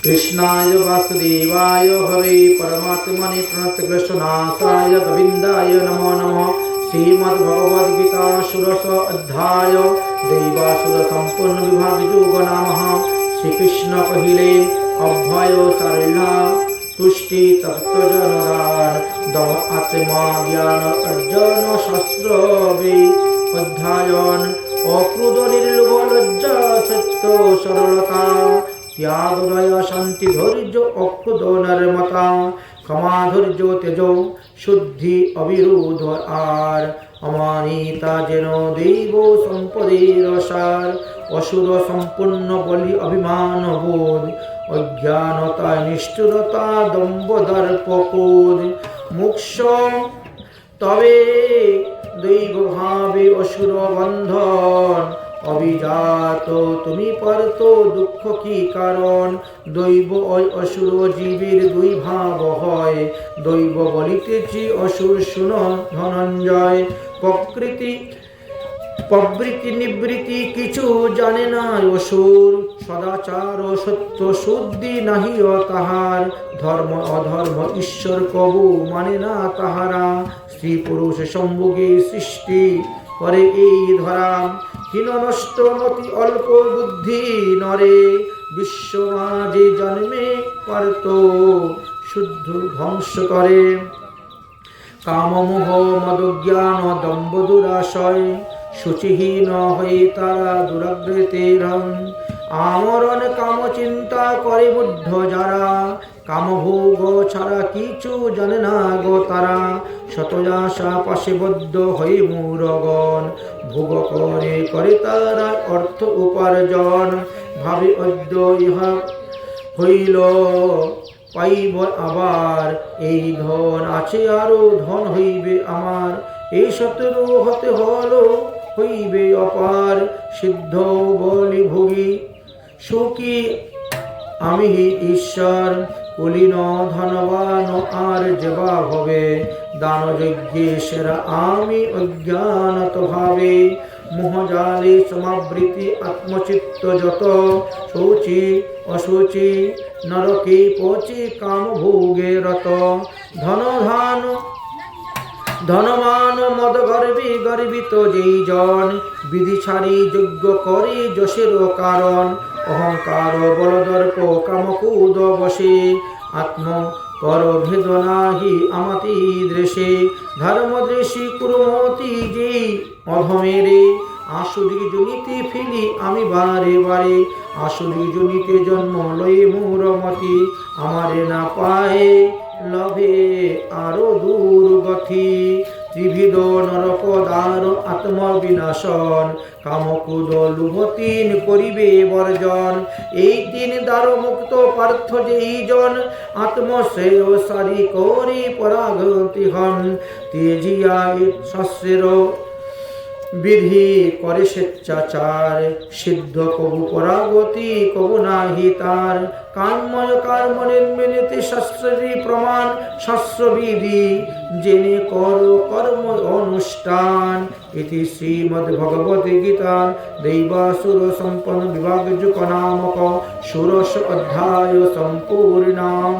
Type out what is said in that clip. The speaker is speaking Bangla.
कृष्णाय वासुदेवाय हरे परमात्मने प्रणतक्लेशनाशाय गोविन्दाय नमो नमः। श्रीमद्भगवद्गीता षोडश अध्याय दैवासुर संपूर्ण विभाग योग नामः। श्रीकृष्ण कहिले अभय सारल्य तुष्टि तत्वजनदान दम आत्मा ज्ञान अर्जन शास्त्र वे अध्ययन अक्रोध निर्लोभ लज्जा सत्य सरलता त्याग दया शांति धैर्य अक्रोध नर्मता क्षमा धैर्य तेज शुद्धि अविरोध आर अमानिता जेन दैव सम्पदेर सार असुर सम्पूर्ण बलि अभिमान बोध अज्ञानता निष्ठुरता दम्भ दर्प क्रोध मोक्ष तबे दैव भावे असुर बंधन अभिजात तुमी पारतो दुख की कारण दैव असुर जीवेर दुई भाव हय दैव बलितेछि असुर शुन धनंजय प्रवृत्ति निवृत्ति किछु जाने ना असुर सदाचार सत्य शुद्धि नाहि ताहार धर्म अधर्म ईश्वर कबू माने ना ताहारा स्त्री पुरुष सम्भोगे सृष्टि करे এই ধরা হীন নষ্ট অতি অল্প বুদ্ধি নরে বিশ্ব মাঝে জন্মে পারত শুদ্ধ ধ্বংস করে কাম মোহ মদ জ্ঞান দম্ভ দুরাশয় শুচিহীন হয়ে তারা দুরাগ্রহে রং আমরণ কাম চিন্তা করে বুদ্ধ যারা কাম ভোগ ছাড়া কিছু জানে না গো তারা শতযাশা পাশে বদ্ধ হয়ে মূরগণ ভোগ করে করে তারা অর্থ উপার্জন ভাবে অদ্য ইহা হইল পাইব আবার এই ধন আছে আরো ধন হইবে আমার এই সতেরো হতে হলো হইবে অপার সিদ্ধ বলি ভোগী সুখী আমি ঈশ্বর কুলীন ধনবান আর যেবা হবে দান যজ্ঞে সেরা আমি অজ্ঞানত ভাবে মোহজালে সমাবৃতি আত্মচিত্ত যত শৌচি অশুচি নরকে পচি কাম ভোগে রত ধনধান ধনমান মদ গর্বে গর্বিত যেই জন বিধি ছাড়ি যজ্ঞ করে যশের কারণ অহংকার বলদর্প কামকুদ বসে আত্ম পর ভেদনাহি আমাতি দৃশে ধর্মদৃশি কুরমতি যে অধমেরে আসুরি জনিতে ফেলি আমি বারে বারে আসুরি জনিতে জন্ম লয়ে মূরমতি আমারে না পায়ে লভে আরো দুর্গতি ত্রিভিদ নরপদার আত্মবিনাশন কামকুদ লুভতিন করিবে বর্জন এই তিন দ্বার মুক্ত পার্থ যেই জন আত্মশ্রেয় সারি করি পরাগতি হন তেজিয়া শাস্ত্রের বিধি করে স্বেচ্ছাচার সিদ্ধ কবু পরাগতি কবু নাহি তার কাম্যয় কর্ম নির্মিত শাস্ত্রেরই প্রমাণ শাস্ত্রবিধি জেনে কর কর্ম অনুষ্ঠান ইতি শ্রীমদ্ ভগবদ্ গীতা দৈবাসুর সম্পন্ন বিভাগ যুগ নামক ষোড়শ অধ্যায় সম্পূর্ণম।